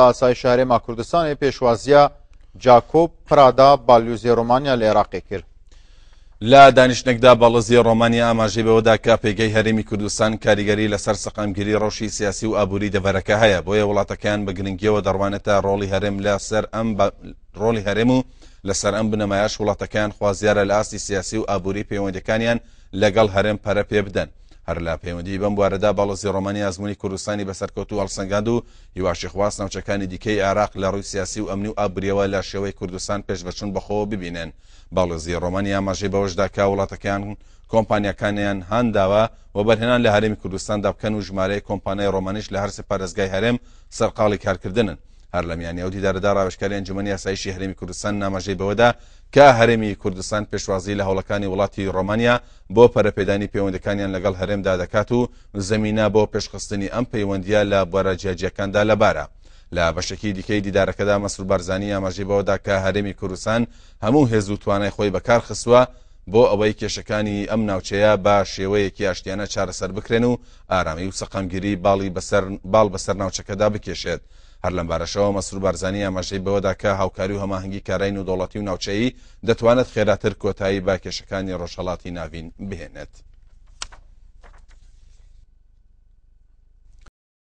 ئاسایشی هەرێما کوردستانی پێشوازیە جاکۆب پرادا باڵیۆزی ڕۆمانیا لە عێراقی کرد. لا دانیشتنێکدا بەڵەزی ڕۆمانیا ئاماژەی بەوەدا کە پێگەی هەرێمی کوردستان کاریگەری لەسەر سەقامگیری ڕەوشی سیاسی و ئابووری دەڤەرەکە هەیە، بۆیە وڵاتەکان بە گرنگیەوە دەڕوانێتە ڕۆڵی هەرێم و لەسەر ئەم بنەمایش وڵاتەکان خوازیارە لە ئاستی سیاسی و ئابووری پەیوەندیەکانیان لەگەڵ هەرێم پەرە پێ بدەن. هەر لە پەیوەندی بەم بوارەدا باڵۆزی ڕۆمانیا ئەزموونی کوردستانی بەسەرکەوت و هەڵسەنگاند و هیواشی خواست ناوچەکانی دیکەی عێراق لە ڕووی سیاسی و ئەمنی و ئابووریەوە لە شێوەی کوردستان پێشبەچوون بەخۆوە ببینێن. باڵۆزی ڕۆمانیا ئاماژەی بەوەشدا کە وڵاتەکان کۆمپانیەکانیان هەنداوە و بەرهێنان لە هەرێمی کوردستاندا بکەن و ژمارەی کۆمپانیای ڕۆمانیش لە هەر سێ پارێزگای هەرێم سەرقاڵی کارکردنن. هەر لە میانەوە دیدارەدا ڕاوێژکاری ئەنجومەنی یاساییشی هەرێمی کوردستان ئاماژەی بەوەدا کە هەرێمی کوردستان پێشوازی لە هەوڵەکانی وڵاتی ڕۆمانیا بۆ پەرەپێدانی پەیوەندیەکانیان لەگەڵ هەرێمدا دەکات و زەمینە بۆ پێشخستنی ئەم پەیوەندیە لە بوارە جیاجیەکاندا لەبارە. لە بەشێکی دیکەی دیدارەکەدا مەسرور بارزانی ئاماژەی بەوەدا کە هەرێمی کوردستان هەموو هێز و توانای خۆی بەکار خستووە بۆ ئەوەی کێشەکانی ئەم ناوچەیە بە شێوەیەکی ئاشتیانە چارەسەر بکرێن و ئارامی و سەقامگیری باڵ بەسەر ناوچەکەدا بکێشێت. هەر لەم بارەشەوە مەسرور بارزانی ئاماژەی بەوەدا کە هاوکاری و هەماهەنگی کارایی و دەوڵەتی و ناوچەیی دەتوانێت خێراتر کۆتایی با کێشەکانی ڕۆژهەڵاتی ناوین بهێنێت.